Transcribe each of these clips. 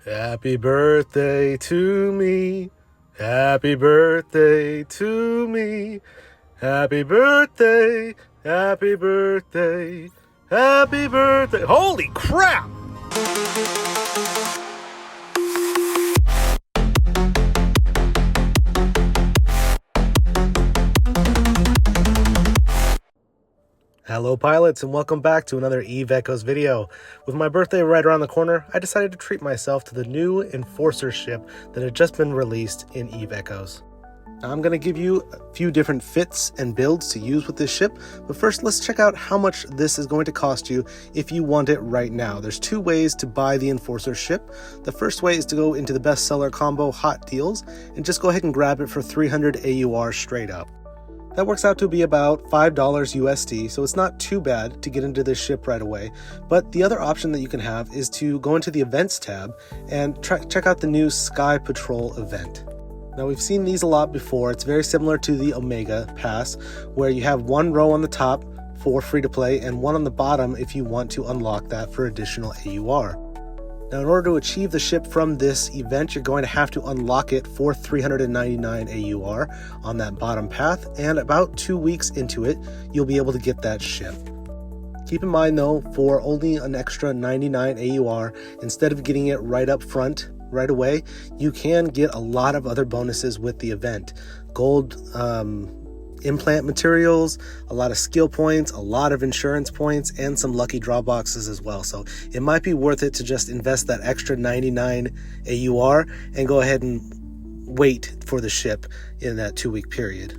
Happy birthday to me. Happy birthday to me. Happy birthday. Happy birthday. Happy birthday. Holy crap! Hello pilots, and welcome back to another Eve Echoes video. With my birthday right around the corner, I decided to treat myself to the new Enforcer ship that had just been released in Eve Echoes. Now, I'm going to give you a few different fits and builds to use with this ship, but first let's check out how much this is going to cost you if you want it right now. There's two ways to buy the Enforcer ship. The first way is to go into the bestseller combo hot deals and just go ahead and grab it for 300 AUR straight up. That works out to be about $5 USD, so it's not too bad to get into this ship right away. But the other option that you can have is to go into the events tab and check out the new Sky Patrol event. Now, we've seen these a lot before. It's very similar to the Omega Pass, where you have one row on the top for free to play and one on the bottom if you want to unlock that for additional AUR. Now, in order to achieve the ship from this event, you're going to have to unlock it for 399 AUR on that bottom path, and about 2 weeks into it, you'll be able to get that ship. Keep in mind though, for only an extra 99 AUR, instead of getting it right up front, right away, you can get a lot of other bonuses with the event. Gold implant materials, a lot of skill points, a lot of insurance points, and some lucky draw boxes as well. So it might be worth it to just invest that extra 99 AUR and go ahead and wait for the ship in that 2-week period.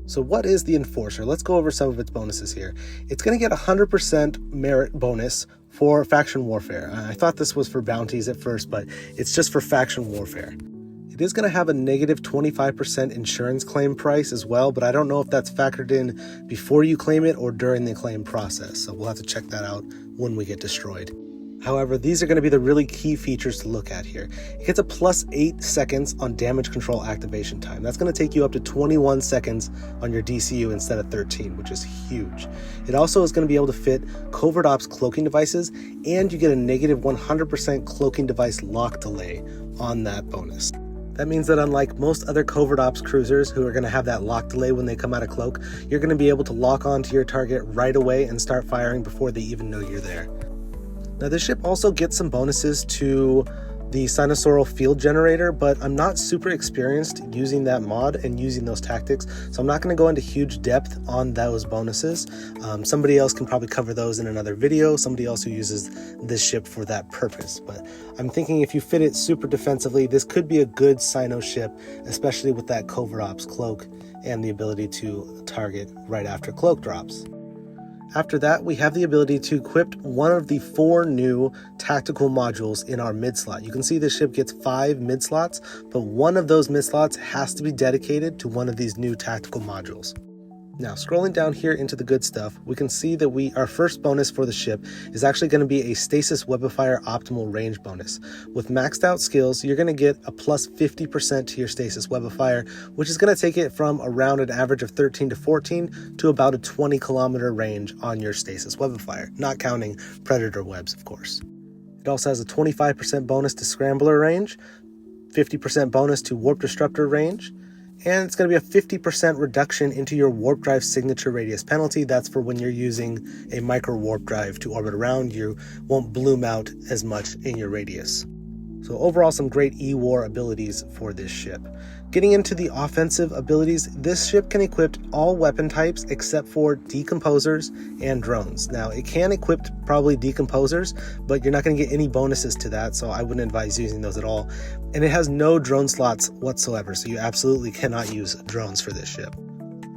So what is the Enforcer? Let's go over some of its bonuses here. It's going to get 100% merit bonus for faction warfare. I thought this was for bounties at first, but it's just for faction warfare. It is going to have a negative 25% insurance claim price as well, but I don't know if that's factored in before you claim it or during the claim process, so we'll have to check that out when we get destroyed. However, these are going to be the really key features to look at here. It gets a plus 8 seconds on damage control activation time. That's going to take you up to 21 seconds on your DCU instead of 13, which is huge. It also is going to be able to fit covert ops cloaking devices, and you get a negative 100% cloaking device lock delay on that bonus. That means that unlike most other covert ops cruisers who are going to have that lock delay when they come out of cloak, you're going to be able to lock onto your target right away and start firing before they even know you're there. Now, this ship also gets some bonuses to the Sinosaural Field Generator, but I'm not super experienced using that mod and using those tactics, so I'm not going to go into huge depth on those bonuses. Somebody else can probably cover those in another video, somebody else who uses this ship for that purpose. But I'm thinking if you fit it super defensively, this could be a good Sino ship, especially with that Covert Ops cloak and the ability to target right after cloak drops. After that, we have the ability to equip one of the 4 new tactical modules in our mid slot. You can see the ship gets 5 mid slots, but one of those mid slots has to be dedicated to one of these new tactical modules. Now, scrolling down here into the good stuff, we can see that our first bonus for the ship is actually going to be a Stasis Webifier Optimal Range bonus. With maxed out skills, you're going to get a plus 50% to your Stasis Webifier, which is going to take it from around an average of 13 to 14 to about a 20 kilometer range on your Stasis Webifier, not counting Predator webs, of course. It also has a 25% bonus to Scrambler range, 50% bonus to Warp Disruptor range, and it's going to be a 50% reduction into your warp drive signature radius penalty. That's for when you're using a micro warp drive to orbit around. You won't bloom out as much in your radius. So overall, some great E-War abilities for this ship. Getting into the offensive abilities, this ship can equip all weapon types except for decomposers and drones. Now, it can equip probably decomposers, but you're not going to get any bonuses to that, so I wouldn't advise using those at all. And it has no drone slots whatsoever, so you absolutely cannot use drones for this ship.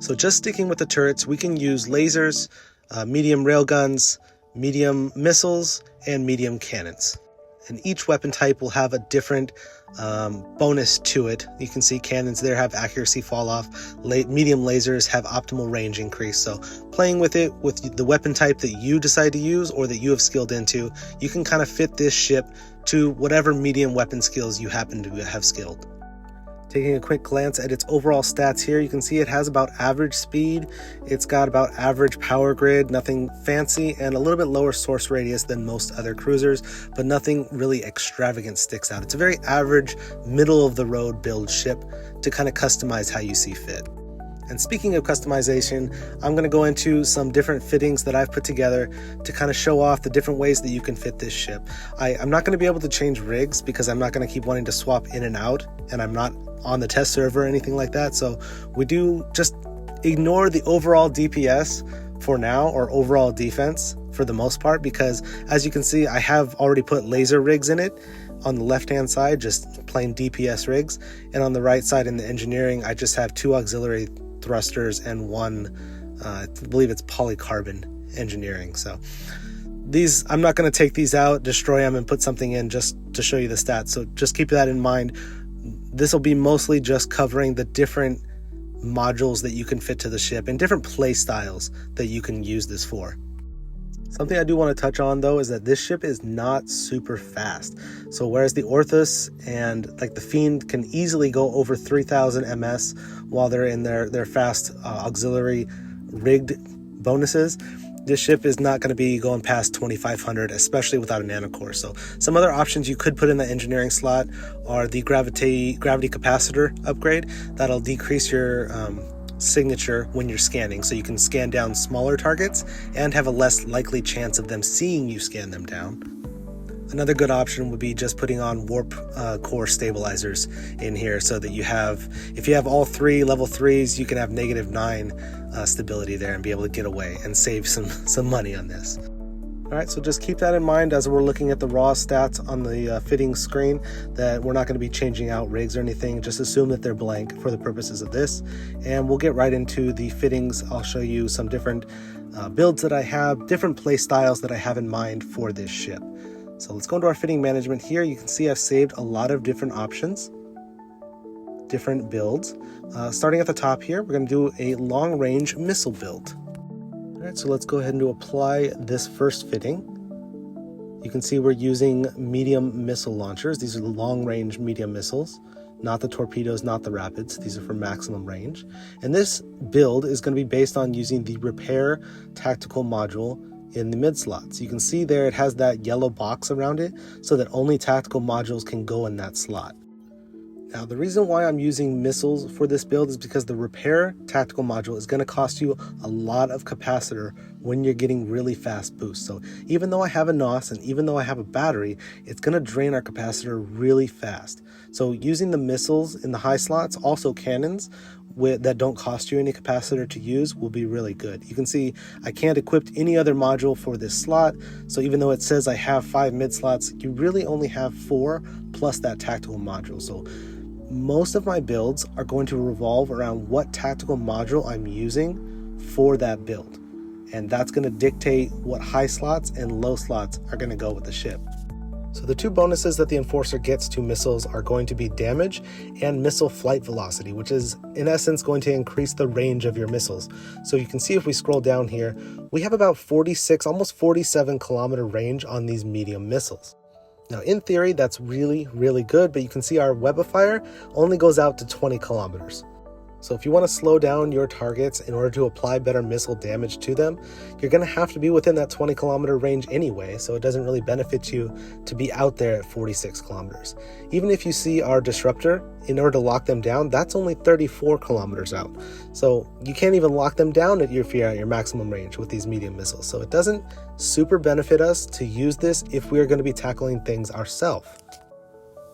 So just sticking with the turrets, we can use lasers, medium railguns, medium missiles, and medium cannons. And each weapon type will have a different bonus to it. You can see cannons there have accuracy fall off. Medium lasers have optimal range increase. So playing with it with the weapon type that you decide to use or that you have skilled into, you can kind of fit this ship to whatever medium weapon skills you happen to have skilled. Taking a quick glance at its overall stats here, you can see it has about average speed, it's got about average power grid, nothing fancy, and a little bit lower source radius than most other cruisers, but nothing really extravagant sticks out. It's a very average, middle-of-the-road build ship to kind of customize how you see fit. And speaking of customization, I'm going to go into some different fittings that I've put together to kind of show off the different ways that you can fit this ship. I'm not going to be able to change rigs because I'm not going to keep wanting to swap in and out, and I'm not on the test server or anything like that. So we do just ignore the overall DPS for now, or overall defense for the most part, because as you can see, I have already put laser rigs in it. On the left-hand side, just plain DPS rigs, and on the right side in the engineering, I just have 2 auxiliary thrusters and 1, I believe it's polycarbon engineering. So these, I'm not going to take these out, destroy them, and put something in just to show you the stats. So just keep that in mind. This will be mostly just covering the different modules that you can fit to the ship and different play styles that you can use this for. Something I do want to touch on though is that this ship is not super fast. So whereas the Orthus and like the Fiend can easily go over 3000 ms while they're in their fast auxiliary rigged bonuses, this ship is not going to be going past 2500, especially without a nanocore. So some other options you could put in the engineering slot are the gravity capacitor upgrade. That'll decrease your signature when you're scanning, so you can scan down smaller targets and have a less likely chance of them seeing you scan them down. Another good option would be just putting on warp core stabilizers in here, so that you have, if you have all 3 level 3s, you can have -9 stability there and be able to get away and save some money on this. Alright, so just keep that in mind as we're looking at the raw stats on the fitting screen, that we're not going to be changing out rigs or anything. Just assume that they're blank for the purposes of this, and we'll get right into the fittings. I'll show you some different builds that I have, different play styles that I have in mind for this ship. So let's go into our fitting management here. You can see I've saved a lot of different options, different builds. Starting at the top here, we're going to do a long-range missile build. Alright, so let's go ahead and apply this first fitting. You can see we're using medium missile launchers. These are the long-range medium missiles, not the torpedoes, not the rapids. These are for maximum range. And this build is going to be based on using the repair tactical module in the mid slots. You can see there it has that yellow box around it so that only tactical modules can go in that slot. Now, the reason why I'm using missiles for this build is because the repair tactical module is going to cost you a lot of capacitor when you're getting really fast boosts. So even though I have a NOS and even though I have a battery, it's going to drain our capacitor really fast. So using the missiles in the high slots, also cannons, that don't cost you any capacitor to use, will be really good. You can see I can't equip any other module for this slot, so even though it says I have 5 mid slots, you really only have 4 plus that tactical module. So most of my builds are going to revolve around what tactical module I'm using for that build, and that's going to dictate what high slots and low slots are going to go with the ship. So the 2 bonuses that the Enforcer gets to missiles are going to be damage and missile flight velocity, which is in essence going to increase the range of your missiles. So you can see if we scroll down here, we have about 46, almost 47 kilometer range on these medium missiles. Now in theory that's really good, but you can see our web of fire only goes out to 20 kilometers. So if you want to slow down your targets in order to apply better missile damage to them, you're going to have to be within that 20 kilometer range anyway, so it doesn't really benefit you to be out there at 46 kilometers. Even if you see our disruptor, in order to lock them down, that's only 34 kilometers out. So you can't even lock them down if you're at your maximum range with these medium missiles. So it doesn't super benefit us to use this if we're going to be tackling things ourselves.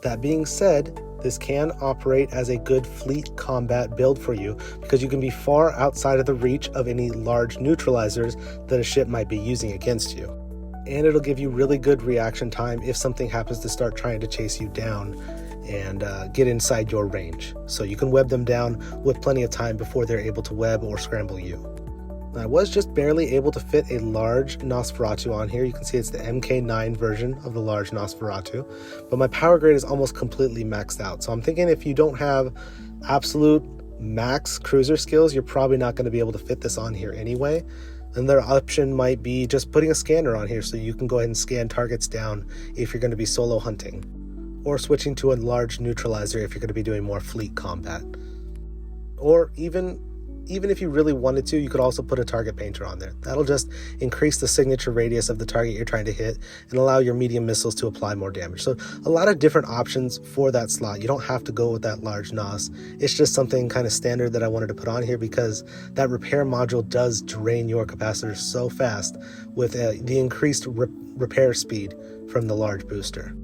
That being said, this can operate as a good fleet combat build for you because you can be far outside of the reach of any large neutralizers that a ship might be using against you. And it'll give you really good reaction time if something happens to start trying to chase you down and get inside your range. So you can web them down with plenty of time before they're able to web or scramble you. I was just barely able to fit a large Nosferatu on here. You can see it's the MK9 version of the large Nosferatu, but my power grade is almost completely maxed out. So I'm thinking if you don't have absolute max cruiser skills, you're probably not going to be able to fit this on here anyway. Another option might be just putting a scanner on here so you can go ahead and scan targets down if you're going to be solo hunting. or switching to a large neutralizer if you're going to be doing more fleet combat. Or even if you really wanted to, you could also put a target painter on there. That'll just increase the signature radius of the target you're trying to hit and allow your medium missiles to apply more damage. So a lot of different options for that slot. You don't have to go with that large NOS. It's just something kind of standard that I wanted to put on here because that repair module does drain your capacitor so fast with the increased repair speed from the large booster.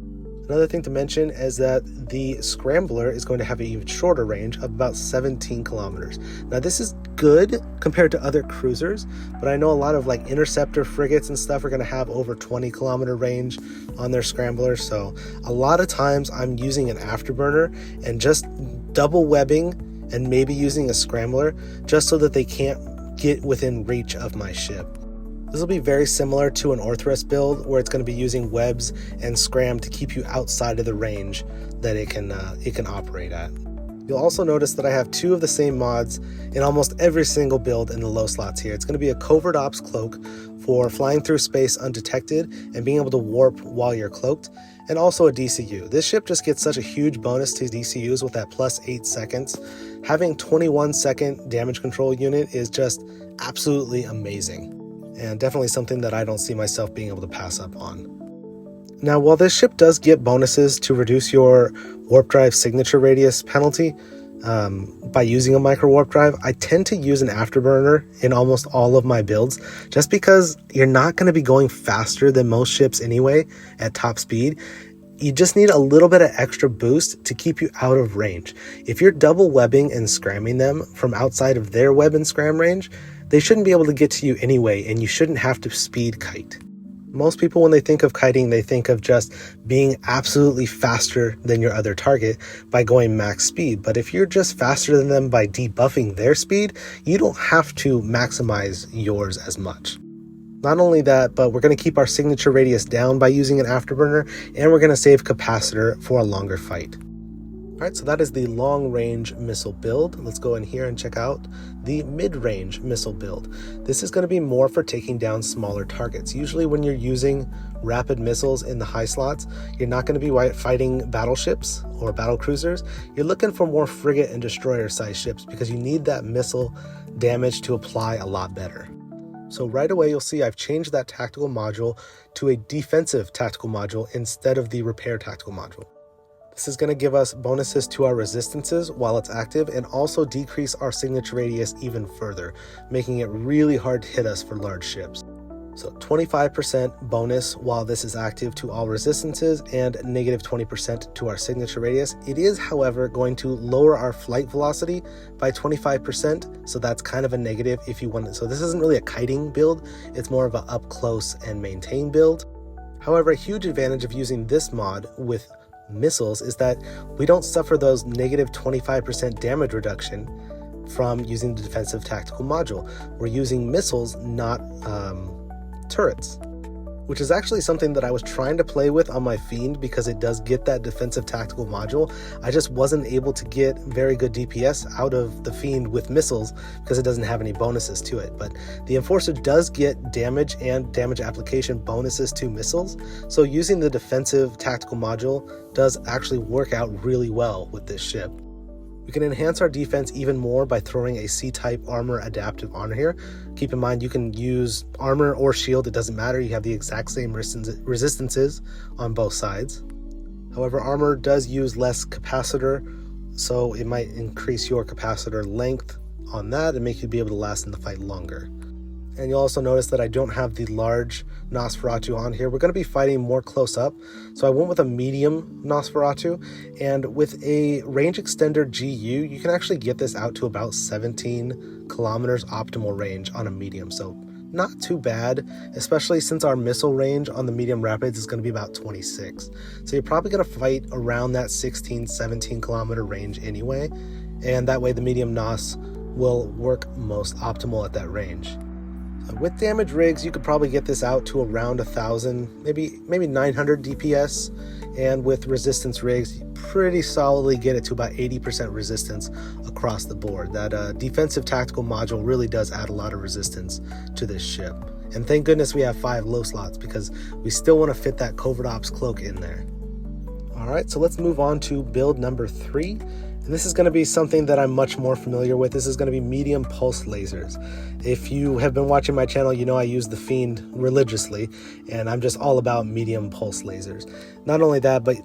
Another thing to mention is that the Scrambler is going to have an even shorter range of about 17 kilometers. Now this is good compared to other cruisers, but I know a lot of like interceptor frigates and stuff are going to have over 20 kilometer range on their Scrambler. So a lot of times I'm using an afterburner and just double webbing and maybe using a Scrambler just so that they can't get within reach of my ship. This will be very similar to an Orthrus build where it's going to be using webs and scram to keep you outside of the range that it can operate at. You'll also notice that I have two of the same mods in almost every single build in the low slots here. It's going to be a Covert Ops Cloak for flying through space undetected and being able to warp while you're cloaked, and also a DCU. This ship just gets such a huge bonus to DCUs with that plus 8 seconds. Having 21-second damage control unit is just absolutely amazing, and definitely something that I don't see myself being able to pass up on. Now, while this ship does get bonuses to reduce your warp drive signature radius penalty by using a micro warp drive, I tend to use an afterburner in almost all of my builds just because you're not going to be going faster than most ships anyway at top speed. You just need a little bit of extra boost to keep you out of range. If you're double webbing and scramming them from outside of their web and scram range, they shouldn't be able to get to you anyway, and you shouldn't have to speed kite. Most people, when they think of kiting, they think of just being absolutely faster than your other target by going max speed. But if you're just faster than them by debuffing their speed, you don't have to maximize yours as much. Not only that, but we're going to keep our signature radius down by using an afterburner, and we're going to save capacitor for a longer fight. Alright, so that is the long-range missile build. Let's go in here and check out the mid-range missile build. This is going to be more for taking down smaller targets. Usually when you're using rapid missiles in the high slots, you're not going to be fighting battleships or battle cruisers. You're looking for more frigate and destroyer size ships because you need that missile damage to apply a lot better. So right away you'll see I've changed that tactical module to a defensive tactical module instead of the repair tactical module. This is going to give us bonuses to our resistances while it's active and also decrease our signature radius even further, making it really hard to hit us for large ships. So 25% bonus while this is active to all resistances and negative 20% to our signature radius. It is, however, going to lower our flight velocity by 25%, so that's kind of a negative if you want it. So this isn't really a kiting build, it's more of an up close and maintain build. However, a huge advantage of using this mod with missiles is that we don't suffer those negative 25% damage reduction from using the defensive tactical module. We're using missiles, not turrets, which is actually something that I was trying to play with on my Fiend because it does get that defensive tactical module. I just wasn't able to get very good DPS out of the Fiend with missiles because it doesn't have any bonuses to it. But the Enforcer does get damage and damage application bonuses to missiles, so using the defensive tactical module does actually work out really well with this ship. We can enhance our defense even more by throwing a C-type armor adaptive on here. Keep in mind you can use armor or shield, it doesn't matter, you have the exact same resistances on both sides. However, armor does use less capacitor, so it might increase your capacitor length on that and make you be able to last in the fight longer. And you'll also notice that I don't have the large Nosferatu on here. We're going to be fighting more close up, so I went with a medium Nosferatu, and with a range extender GU, you can actually get this out to about 17 kilometers optimal range on a medium, so not too bad, especially since our missile range on the medium rapids is going to be about 26. So you're probably going to fight around that 16-17 kilometer range anyway, and that way the medium Nos will work most optimal at that range. With damage rigs, you could probably get this out to around 1,000, maybe 900 DPS, and with resistance rigs, you pretty solidly get it to about 80% resistance across the board. That defensive tactical module really does add a lot of resistance to this ship. And thank goodness we have 5 low slots because we still want to fit that Covert Ops Cloak in there. All right, so let's move on to build number 3. And this is going to be something that I'm much more familiar with. This is going to be medium pulse lasers. If you have been watching my channel, you know I use the Fiend religiously, and I'm just all about medium pulse lasers. Not only that, but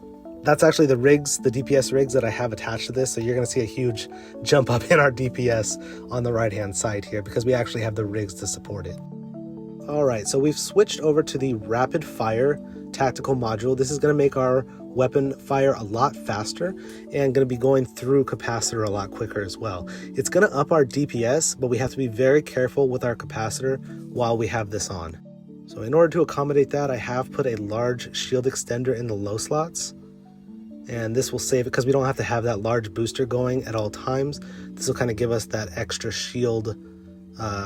that's actually the rigs, the DPS rigs that I have attached to this. So you're going to see a huge jump up in our DPS on the right-hand side here because we actually have the rigs to support it. All right, so we've switched over to the rapid fire tactical module. This is going to make our weapon fire a lot faster and going to be going through capacitor a lot quicker as well. It's going to up our DPS, but we have to be very careful with our capacitor while we have this on. So in order to accommodate that, I have put a large shield extender in the low slots, and this will save it because we don't have to have that large booster going at all times. This will kind of give us that extra shield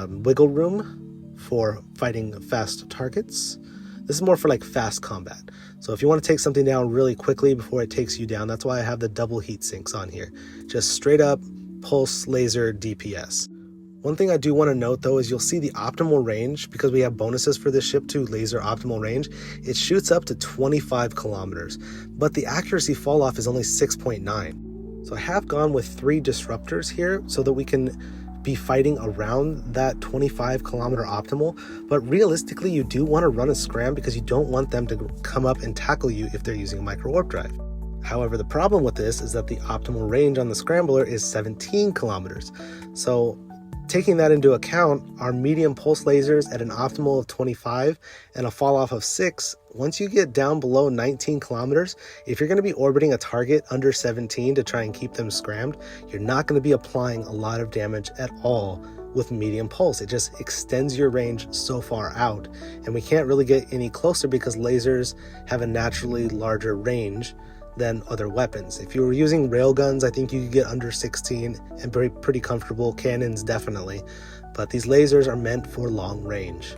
wiggle room for fighting fast targets. This is more for like fast combat. So if you want to take something down really quickly before it takes you down, that's why I have the double heat sinks on here. Just straight up pulse laser DPS. One thing I do want to note though is you'll see the optimal range, because we have bonuses for this ship too, laser optimal range. It shoots up to 25 kilometers, but the accuracy fall off is only 6.9. So I have gone with 3 disruptors here so that we can be fighting around that 25 kilometer optimal, but realistically you do want to run a scram because you don't want them to come up and tackle you if they're using a micro warp drive. However, the problem with this is that the optimal range on the scrambler is 17 kilometers. So taking that into account, our medium pulse lasers at an optimal of 25 and a fall off of 6, once you get down below 19 kilometers, if you're going to be orbiting a target under 17 to try and keep them scrammed, you're not going to be applying a lot of damage at all with medium pulse. It just extends your range so far out, and we can't really get any closer because lasers have a naturally larger range than other weapons. If you were using railguns, I think you could get under 16 and pretty comfortable. Cannons definitely, but these lasers are meant for long range.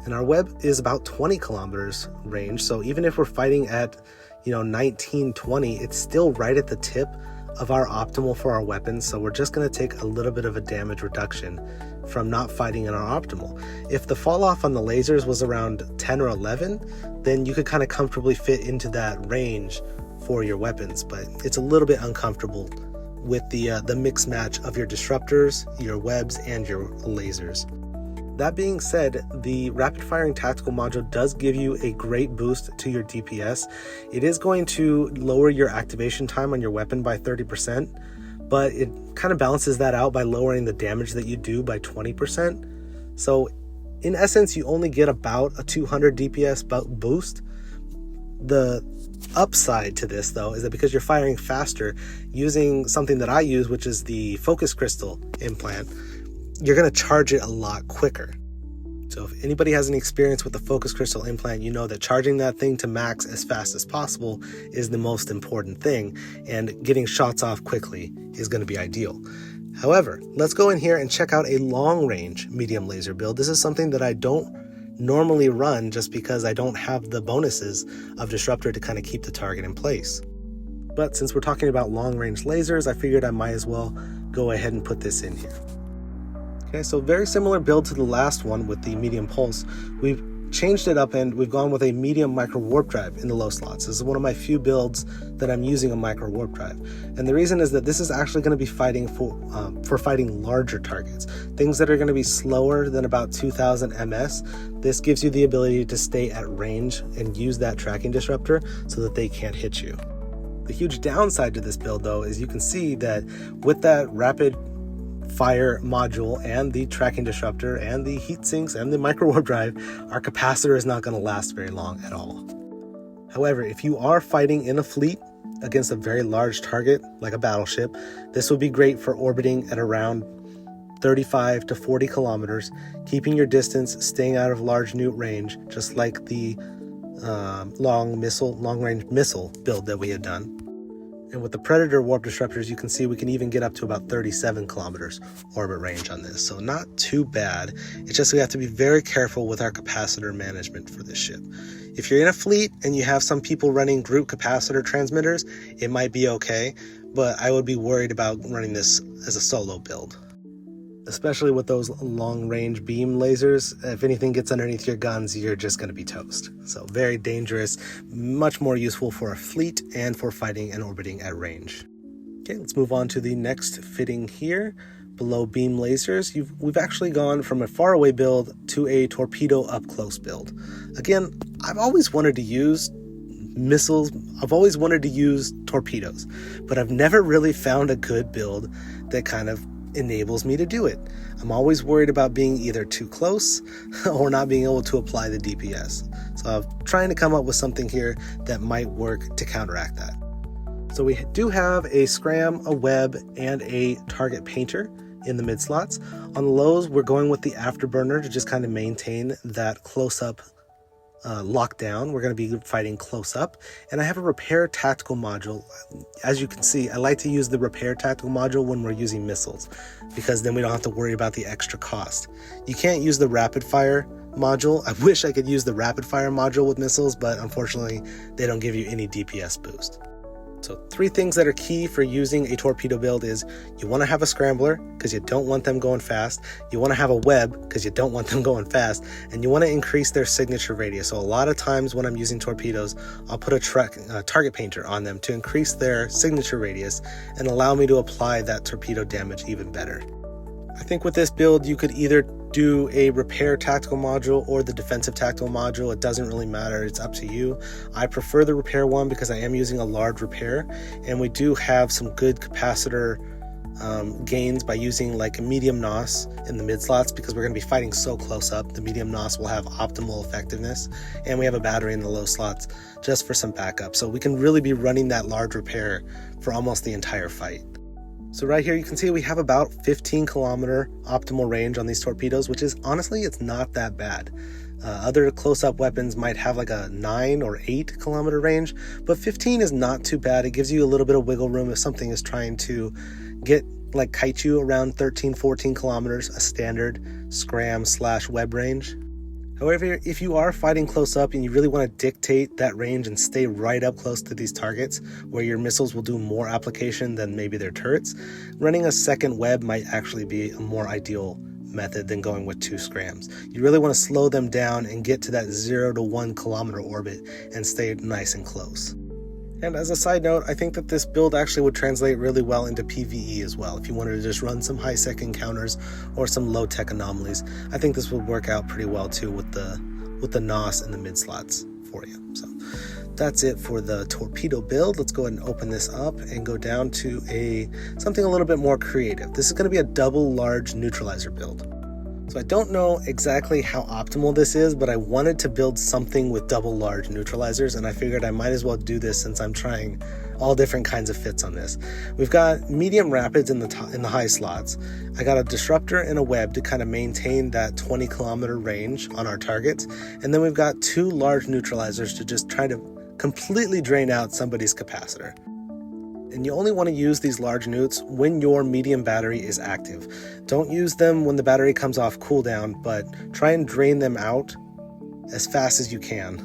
And our web is about 20 kilometers range, so even if we're fighting at 19, 20, it's still right at the tip of our optimal for our weapons, so we're just going to take a little bit of a damage reduction from not fighting in our optimal. If the fall off on the lasers was around 10 or 11, then you could kind of comfortably fit into that range for your weapons, but it's a little bit uncomfortable with the mix match of your disruptors, your webs, and your lasers. That being said, the rapid firing tactical module does give you a great boost to your DPS. It is going to lower your activation time on your weapon by 30%, but it kind of balances that out by lowering the damage that you do by 20%. So in essence, you only get about a 200 DPS boost. The upside to this though is that because you're firing faster using something that I use, which is the focus crystal implant, you're going to charge it a lot quicker. So if anybody has any experience with the focus crystal implant, you know that charging that thing to max as fast as possible is the most important thing, and getting shots off quickly is going to be ideal. However, let's go in here and check out a long range medium laser build. This is something that I don't normally run just because I don't have the bonuses of disruptor to kind of keep the target in place. But since we're talking about long range lasers, I figured I might as well go ahead and put this in here. Okay, so very similar build to the last one with the medium pulse. We've changed it up and we've gone with a medium micro warp drive in the low slots. This is one of my few builds that I'm using a micro warp drive. And the reason is that this is actually going to be fighting for fighting larger targets. Things that are going to be slower than about 2000 ms. This gives you the ability to stay at range and use that tracking disruptor so that they can't hit you. The huge downside to this build though is you can see that with that rapid fire module and the tracking disruptor and the heat sinks and the micro warp drive, our capacitor is not going to last very long at all. However, if you are fighting in a fleet against a very large target like a battleship, this would be great for orbiting at around 35 to 40 kilometers, keeping your distance, staying out of large newt range, just like the long range missile build that we had done. And with the Predator warp disruptors, you can see we can even get up to about 37 kilometers orbit range on this. So not too bad. It's just we have to be very careful with our capacitor management for this ship. If you're in a fleet and you have some people running group capacitor transmitters, it might be okay, but I would be worried about running this as a solo build. especially with those long-range beam lasers. If anything gets underneath your guns, you're just going to be toast. So very dangerous, much more useful for a fleet and for fighting and orbiting at range. Okay, let's move on to the next fitting here. Below beam lasers, we've actually gone from a faraway build to a torpedo up-close build. Again, I've always wanted to use missiles, I've always wanted to use torpedoes, but I've never really found a good build that kind of enables me to do it. I'm always worried about being either too close or not being able to apply the DPS. So I'm trying to come up with something here that might work to counteract that. So we do have a scram, a web, and a target painter in the mid slots. On the lows, we're going with the afterburner to just kind of maintain that close-up lockdown. We're going to be fighting close up, and I have a repair tactical module. As you can see, I like to use the repair tactical module when we're using missiles, because then we don't have to worry about the extra cost. You can't use the rapid fire module. I wish I could use the rapid fire module with missiles, but unfortunately they don't give you any DPS boost. So 3 things that are key for using a torpedo build is you want to have a scrambler because you don't want them going fast. You want to have a web because you don't want them going fast. And you want to increase their signature radius. So a lot of times when I'm using torpedoes, I'll put a target painter on them to increase their signature radius and allow me to apply that torpedo damage even better. I think with this build, you could either do a repair tactical module or the defensive tactical module. It doesn't really matter. It's up to you. I prefer the repair one because I am using a large repair, and we do have some good capacitor gains by using like a medium NOS in the mid slots, because we're going to be fighting so close up. The medium NOS will have optimal effectiveness, and we have a battery in the low slots just for some backup. So we can really be running that large repair for almost the entire fight. So right here you can see we have about 15 kilometer optimal range on these torpedoes, which is honestly, it's not that bad. Other close-up weapons might have like a 9 or 8 kilometer range, but 15 is not too bad. It gives you a little bit of wiggle room if something is trying to get like kite you around 13, 14 kilometers, a standard scram/web range. However, if you are fighting close up and you really want to dictate that range and stay right up close to these targets where your missiles will do more application than maybe their turrets, running a second web might actually be a more ideal method than going with 2 scrams. You really want to slow them down and get to that 0 to 1 kilometer orbit and stay nice and close. And as a side note, I think that this build actually would translate really well into PvE as well. If you wanted to just run some high-sec encounters or some low-tech anomalies, I think this would work out pretty well too with the NOS and the mid slots for you. So that's it for the torpedo build. Let's go ahead and open this up and go down to something a little bit more creative. This is going to be a double large neutralizer build. So I don't know exactly how optimal this is, but I wanted to build something with double large neutralizers, and I figured I might as well do this since I'm trying all different kinds of fits on this. We've got medium rapids in the high slots. I got a disruptor and a web to kind of maintain that 20 kilometer range on our targets, and then we've got 2 large neutralizers to just try to completely drain out somebody's capacitor. And you only want to use these large newts when your medium battery is active. Don't use them when the battery comes off cooldown, but try and drain them out as fast as you can,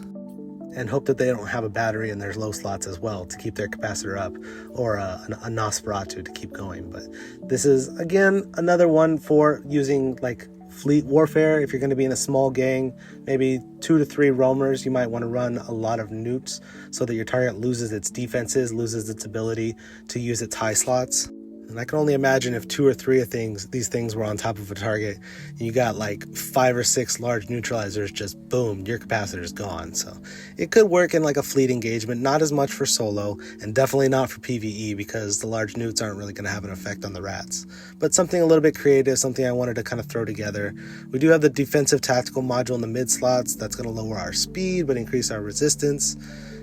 and hope that they don't have a battery in their low slots as well to keep their capacitor up, or a Nosferatu to keep going. But this is, again, another one for using like fleet warfare. If you're going to be in a small gang, maybe 2 to 3 roamers, you might want to run a lot of newts so that your target loses its defenses, loses its ability to use its high slots. And I can only imagine if 2 or 3 of these things were on top of a target, and you got like 5 or 6 large neutralizers, just boom, your capacitor is gone. So it could work in like a fleet engagement, not as much for solo, and definitely not for PvE, because the large newts aren't really going to have an effect on the rats. But something a little bit creative, something I wanted to kind of throw together. We do have the defensive tactical module in the mid slots. That's going to lower our speed but increase our resistance.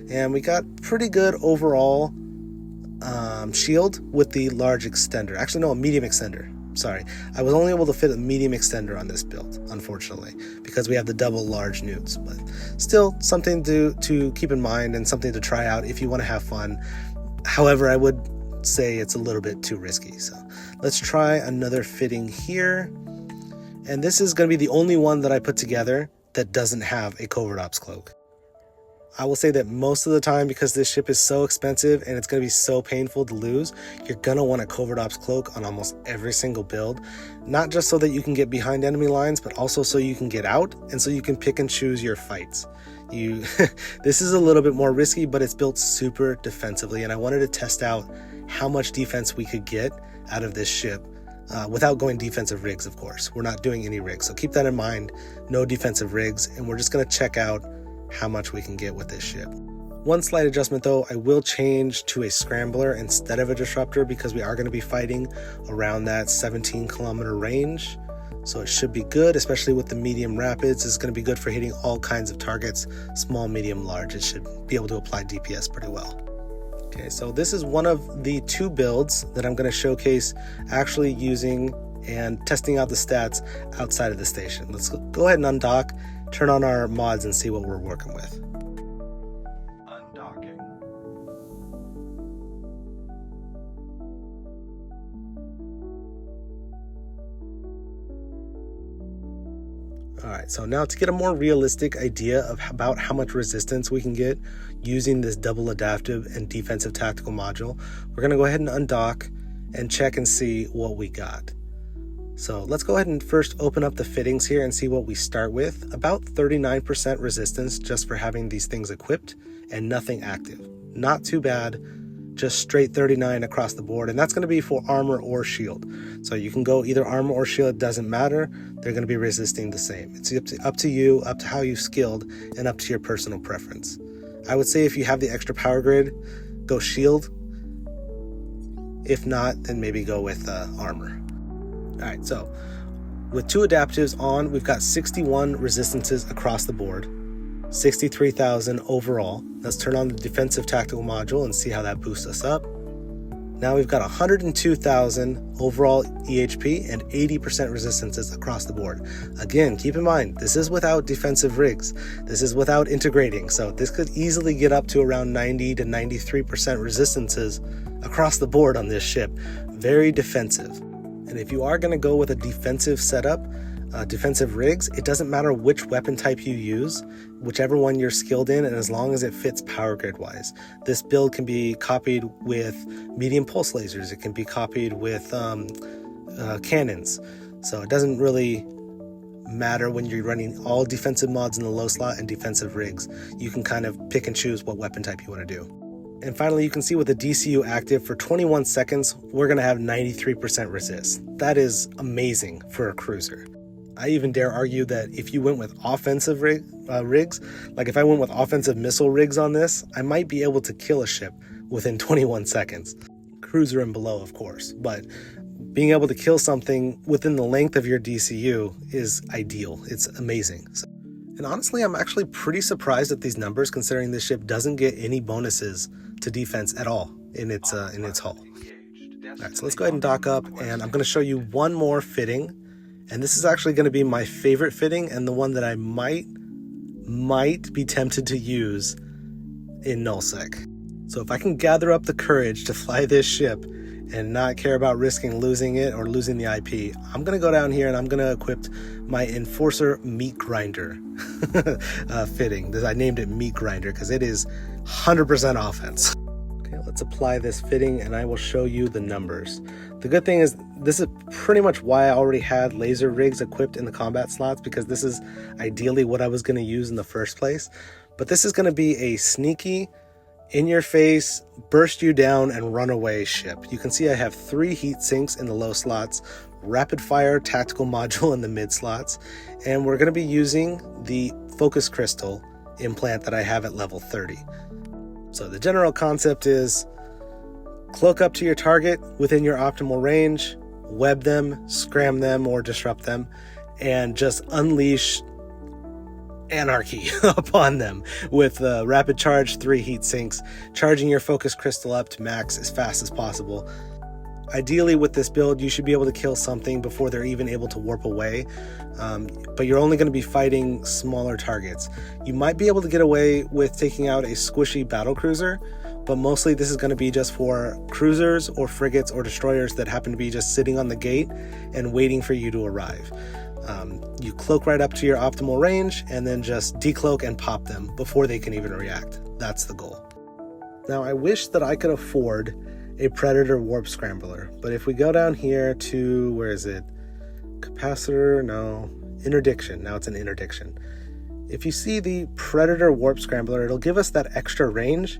And we got pretty good overall shield with the large extender. Actually, no, a medium extender. Sorry, I was only able to fit a medium extender on this build, unfortunately, because we have the double large newts. But still, something to keep in mind and something to try out if you want to have fun. However, I would say it's a little bit too risky. So let's try another fitting here. And this is going to be the only one that I put together that doesn't have a covert ops cloak. I will say that most of the time, because this ship is so expensive and it's going to be so painful to lose, you're going to want a Covert Ops cloak on almost every single build. Not just so that you can get behind enemy lines, but also so you can get out and so you can pick and choose your fights. This is a little bit more risky, but it's built super defensively, and I wanted to test out how much defense we could get out of this ship without going defensive rigs, of course. We're not doing any rigs, so keep that in mind. No defensive rigs, and we're just going to check out how much we can get with this ship. One slight adjustment though, I will change to a scrambler instead of a disruptor because we are going to be fighting around that 17-kilometer range. So it should be good, especially with the medium rapids. It's going to be good for hitting all kinds of targets, small, medium, large. It should be able to apply DPS pretty well. Okay, so this is one of the 2 builds that I'm going to showcase actually using and testing out the stats outside of the station. Let's go ahead and undock, turn on our mods, and see what we're working with. Undocking. Alright, so now to get a more realistic idea of about how much resistance we can get using this double adaptive and defensive tactical module, we're going to go ahead and undock and check and see what we got. So let's go ahead and first open up the fittings here and see what we start with. About 39% resistance just for having these things equipped and nothing active. Not too bad, just straight 39 across the board, and that's going to be for armor or shield. So you can go either armor or shield, it doesn't matter. They're going to be resisting the same. It's up to you, up to how you skilled, and up to your personal preference. I would say if you have the extra power grid, go shield. If not, then maybe go with armor. Alright, so with 2 adaptives on, we've got 61 resistances across the board, 63,000 overall. Let's turn on the defensive tactical module and see how that boosts us up. Now we've got 102,000 overall EHP and 80% resistances across the board. Again, keep in mind, this is without defensive rigs. This is without integrating, so this could easily get up to around 90 to 93% resistances across the board on this ship. Very defensive. And if you are going to go with a defensive setup, defensive rigs, it doesn't matter which weapon type you use, whichever one you're skilled in, and as long as it fits power grid wise. This build can be copied with medium pulse lasers. It can be copied with cannons. So it doesn't really matter when you're running all defensive mods in the low slot and defensive rigs. You can kind of pick and choose what weapon type you want to do. And finally, you can see with the DCU active for 21 seconds, we're going to have 93% resist. That is amazing for a cruiser. I even dare argue that if you went with offensive rigs, like if I went with offensive missile rigs on this, I might be able to kill a ship within 21 seconds. Cruiser and below, of course, but being able to kill something within the length of your DCU is ideal. It's amazing. And honestly, I'm actually pretty surprised at these numbers considering this ship doesn't get any bonuses to defense at all in its hull. Alright, so let's go ahead and dock up, and I'm going to show you one more fitting. And this is actually going to be my favorite fitting and the one that I might be tempted to use in nullsec. So if I can gather up the courage to fly this ship and not care about risking losing it or losing the IP, I'm going to go down here and I'm going to equip my Enforcer Meat Grinder fitting. I named it Meat Grinder because it is 100% offense. Okay, let's apply this fitting and I will show you the numbers. The good thing is this is pretty much why I already had laser rigs equipped in the combat slots, because this is ideally what I was going to use in the first place. But this is going to be a sneaky, in your face, burst you down and run away ship. You can see I have 3 heat sinks in the low slots, rapid fire tactical module in the mid slots, and we're going to be using the focus crystal implant that I have at level 30. So the general concept is cloak up to your target within your optimal range, web them, scram them, or disrupt them, and just unleash anarchy upon them with rapid charge, 3 heat sinks, charging your focus crystal up to max as fast as possible. Ideally with this build, you should be able to kill something before they're even able to warp away, but you're only going to be fighting smaller targets. You might be able to get away with taking out a squishy battle cruiser, but mostly this is going to be just for cruisers or frigates or destroyers that happen to be just sitting on the gate and waiting for you to arrive. You cloak right up to your optimal range and then just decloak and pop them before they can even react. That's the goal. Now, I wish that I could afford a Predator Warp Scrambler, but if we go down here to, where is it? Capacitor, no, Interdiction. Now it's an Interdiction. If you see the Predator Warp Scrambler, it'll give us that extra range,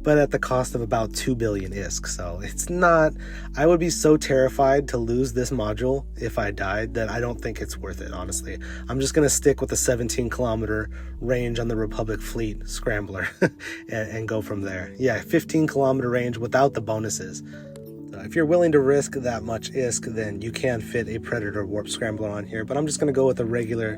but at the cost of about 2 billion ISK. So it's not, I would be so terrified to lose this module if I died that I don't think it's worth it, honestly. I'm just going to stick with the 17 kilometer range on the Republic Fleet Scrambler and go from there. Yeah, 15 kilometer range without the bonuses. So if you're willing to risk that much ISK, then you can fit a Predator Warp Scrambler on here, but I'm just going to go with a regular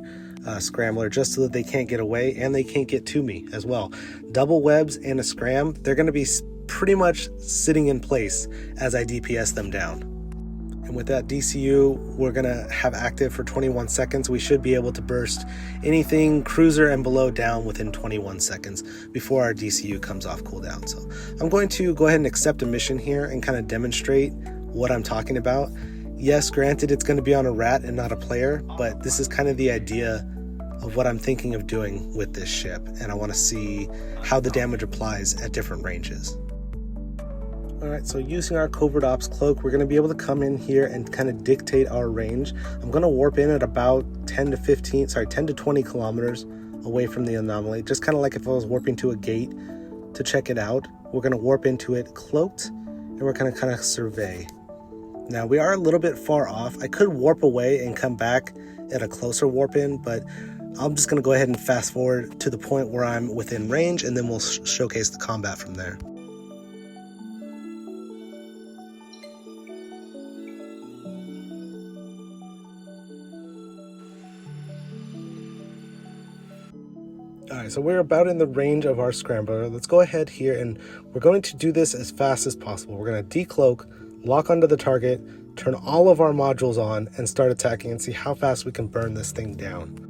Scrambler just so that they can't get away and they can't get to me as well. Double webs and a scram, they're going to be pretty much sitting in place as I DPS them down. And with that DCU we're going to have active for 21 seconds. We should be able to burst anything cruiser and below down within 21 seconds before our DCU comes off cooldown. So I'm going to go ahead and accept a mission here and kind of demonstrate what I'm talking about. Yes, granted it's going to be on a rat and not a player, but this is kind of the idea of what I'm thinking of doing with this ship, and I want to see how the damage applies at different ranges. Alright, so using our Covert Ops Cloak, we're going to be able to come in here and kind of dictate our range. I'm going to warp in at about 10 to 20 kilometers away from the anomaly, just kind of like if I was warping to a gate to check it out. We're going to warp into it cloaked, and we're going to kind of survey. Now, we are a little bit far off. I could warp away and come back at a closer warp in, but I'm just going to go ahead and fast forward to the point where I'm within range, and then we'll showcase the combat from there. Alright, so we're about in the range of our Scrambler. Let's go ahead here, and we're going to do this as fast as possible. We're going to decloak, lock onto the target, turn all of our modules on, and start attacking and see how fast we can burn this thing down.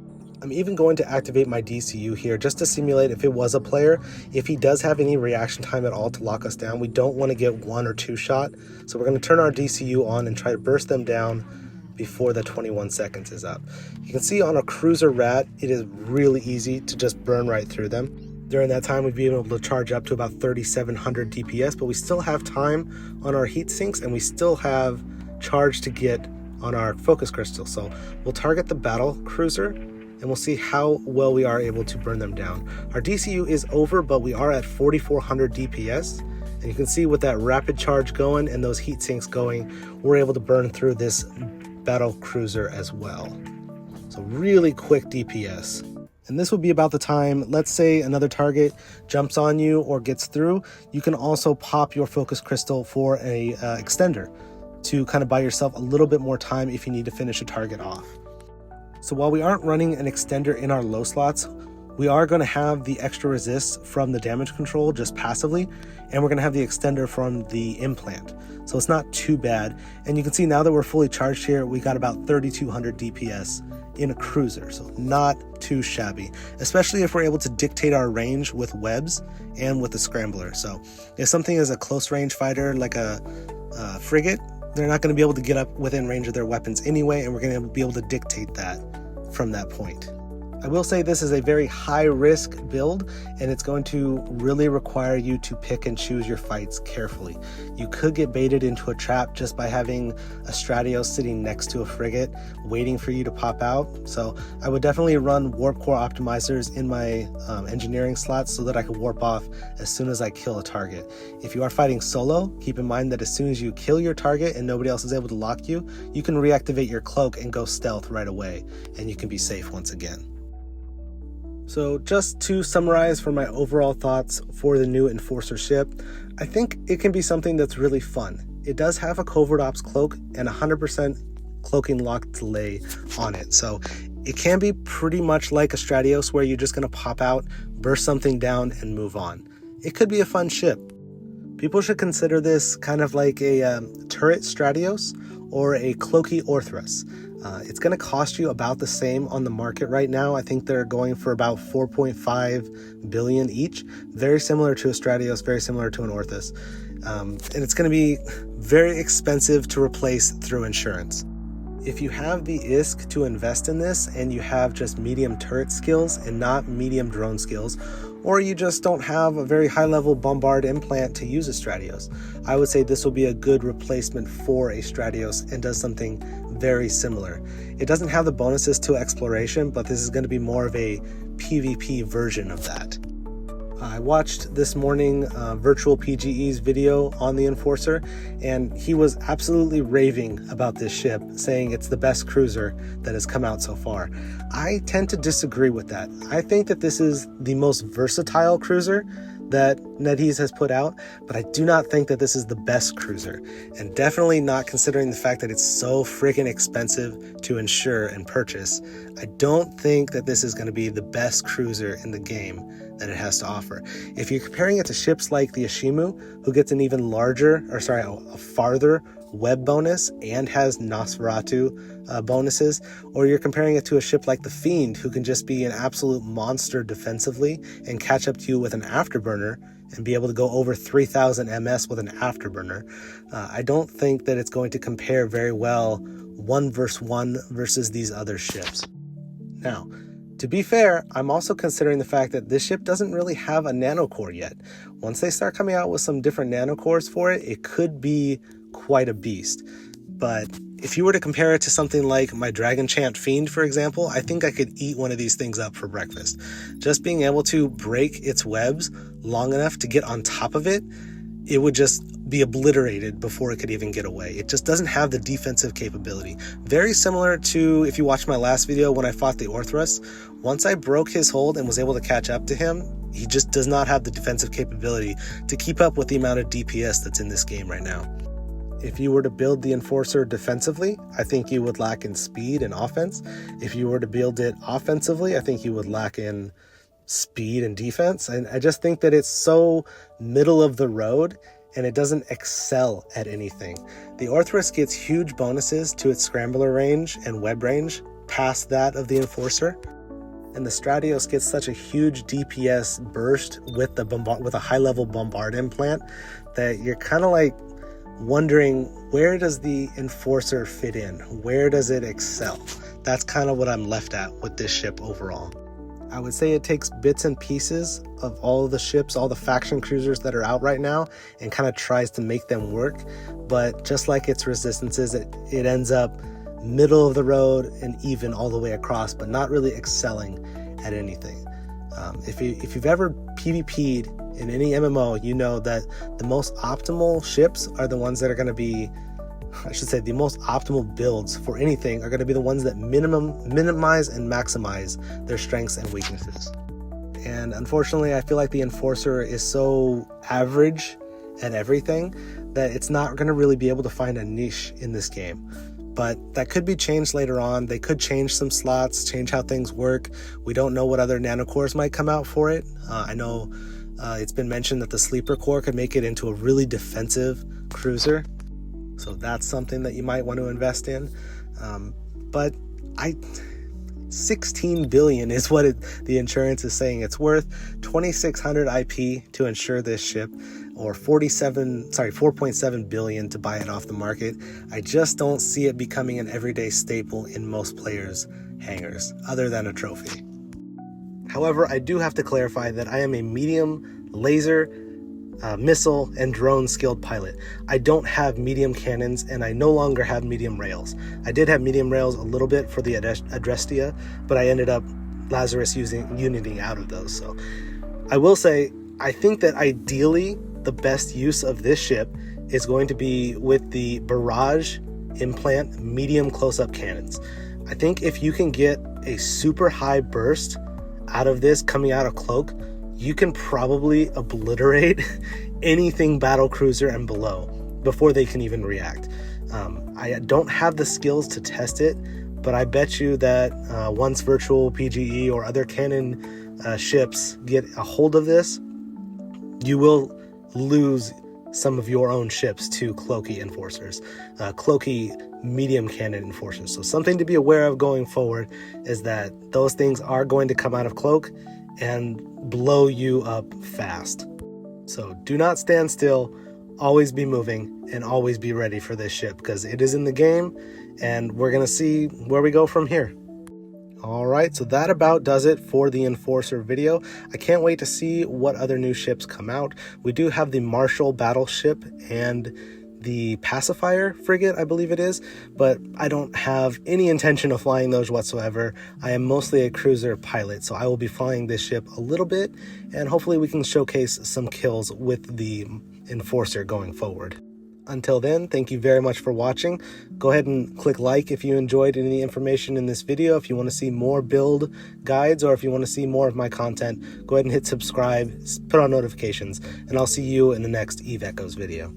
I'm even going to activate my DCU here just to simulate if it was a player. If he does have any reaction time at all to lock us down, we don't want to get 1 or 2 shot. So we're going to turn our DCU on and try to burst them down before the 21 seconds is up. You can see on a cruiser rat, it is really easy to just burn right through them. During that time, we'd be able to charge up to about 3,700 DPS, but we still have time on our heat sinks, and we still have charge to get on our focus crystal. So we'll target the battle cruiser, and we'll see how well we are able to burn them down. Our DCU is over, but we are at 4,400 DPS, and you can see with that rapid charge going and those heat sinks going, we're able to burn through this battle cruiser as well. So really quick DPS. And this would be about the time, let's say another target jumps on you or gets through, you can also pop your focus crystal for a extender to kind of buy yourself a little bit more time if you need to finish a target off. So while we aren't running an extender in our low slots, we are going to have the extra resist from the damage control just passively, and we're going to have the extender from the implant. So it's not too bad. And you can see now that we're fully charged here, we got about 3,200 DPS in a cruiser, so not too shabby, especially if we're able to dictate our range with webs and with the Scrambler. So if something is a close range fighter like a frigate, they're not going to be able to get up within range of their weapons anyway, and we're going to be able to dictate that from that point. I will say this is a very high risk build, and it's going to really require you to pick and choose your fights carefully. You could get baited into a trap just by having a Stratos sitting next to a frigate waiting for you to pop out. So I would definitely run warp core optimizers in my engineering slots so that I can warp off as soon as I kill a target. If you are fighting solo, keep in mind that as soon as you kill your target and nobody else is able to lock you, you can reactivate your cloak and go stealth right away, and you can be safe once again. So just to summarize for my overall thoughts for the new Enforcer ship, I think it can be something that's really fun. It does have a Covert Ops cloak and 100% cloaking lock delay on it. So it can be pretty much like a Stratos where you're just going to pop out, burst something down, and move on. It could be a fun ship. People should consider this kind of like a turret Stratos or a cloaky Orthrus. It's going to cost you about the same on the market right now. I think they're going for about 4.5 billion each. Very similar to a Stratos, very similar to an Orthrus. And it's going to be very expensive to replace through insurance. If you have the ISK to invest in this and you have just medium turret skills and not medium drone skills, or you just don't have a very high level bombard implant to use a Stratios, I would say this will be a good replacement for a Stratios and does something very similar. It doesn't have the bonuses to exploration, but this is going to be more of a PvP version of that. I watched this morning Virtual PGE's video on the Enforcer, and he was absolutely raving about this ship, saying it's the best cruiser that has come out so far. I tend to disagree with that. I think that this is the most versatile cruiser that NetEase has put out, but I do not think that this is the best cruiser, and definitely not considering the fact that it's so freaking expensive to insure and purchase. I don't think that this is going to be the best cruiser in the game that it has to offer. If you're comparing it to ships like the Ashimu, who gets an even larger, a farther web bonus and has Nosferatu bonuses, or you're comparing it to a ship like the Fiend, who can just be an absolute monster defensively and catch up to you with an afterburner and be able to go over 3,000 MS with an afterburner, I don't think that it's going to compare very well one versus these other ships. Now, to be fair, I'm also considering the fact that this ship doesn't really have a nanocore yet. Once they start coming out with some different nanocores for it, it could be quite a beast. But if you were to compare it to something like my Dragon Chant Fiend, for example, I think I could eat one of these things up for breakfast. Just being able to break its webs long enough to get on top of it, it would just be obliterated before it could even get away. It just doesn't have the defensive capability. Very similar to, if you watched my last video when I fought the Orthrus, once I broke his hold and was able to catch up to him, he just does not have the defensive capability to keep up with the amount of DPS that's in this game right now. If you were to build the Enforcer defensively, I think you would lack in speed and offense. If you were to build it offensively, I think you would lack in speed and defense. And I just think that it's so middle of the road and it doesn't excel at anything. The Orthrus gets huge bonuses to its scrambler range and web range past that of the Enforcer. And the Stratios gets such a huge DPS burst with a high level bombard implant that you're kind of like wondering, where does the Enforcer fit in? Where does it excel? That's kind of what I'm left at with this ship overall. I would say it takes bits and pieces of all of the ships, all the faction cruisers that are out right now, and kind of tries to make them work. But just like its resistances, it ends up middle of the road and even all the way across, but not really excelling at anything. If you've ever PvP'd in any MMO, you know that the most optimal ships are the ones that are going to be, the most optimal builds for anything are going to be the ones that minimize and maximize their strengths and weaknesses. And unfortunately, I feel like the Enforcer is so average at everything that it's not going to really be able to find a niche in this game. But that could be changed later on. They could change some slots, change how things work. We don't know what other nanocores might come out for it. I know it's been mentioned that the Sleeper Core could make it into a really defensive cruiser. So that's something that you might want to invest in. But 16 billion is what the insurance is saying it's worth. 2,600 IP to insure this ship, or 4.7 billion to buy it off the market. I just don't see it becoming an everyday staple in most players' hangars, other than a trophy. However, I do have to clarify that I am a medium laser, missile, and drone skilled pilot. I don't have medium cannons, and I no longer have medium rails. I did have medium rails a little bit for the Adrestia, but I ended up Lazarus using Unity out of those. So I will say, I think that ideally the best use of this ship is going to be with the barrage implant medium close-up cannons. I think if you can get a super high burst out of this coming out of Cloak, you can probably obliterate anything battle cruiser and below before they can even react. I don't have the skills to test it, but I bet you that once Virtual PGE or other cannon ships get a hold of this, you will lose some of your own ships to Cloaky Enforcers, Cloaky medium cannon Enforcers. So something to be aware of going forward is that those things are going to come out of Cloak and blow you up fast. So do not stand still. always be moving and always be ready for this ship because it is in the game and we're going to see where we go from here. All right, so that about does it for the Enforcer video. I can't wait to see what other new ships come out. We do have the Marshall battleship and the Pacifier frigate, I believe it is, but I don't have any intention of flying those whatsoever. I am mostly a cruiser pilot, so I will be flying this ship a little bit, and hopefully we can showcase some kills with the Enforcer going forward. Until then, thank you very much for watching. Go ahead and click like if you enjoyed any information in this video. If you want to see more build guides or if you want to see more of my content, go ahead and hit subscribe, put on notifications, and I'll see you in the next Eve Echoes video.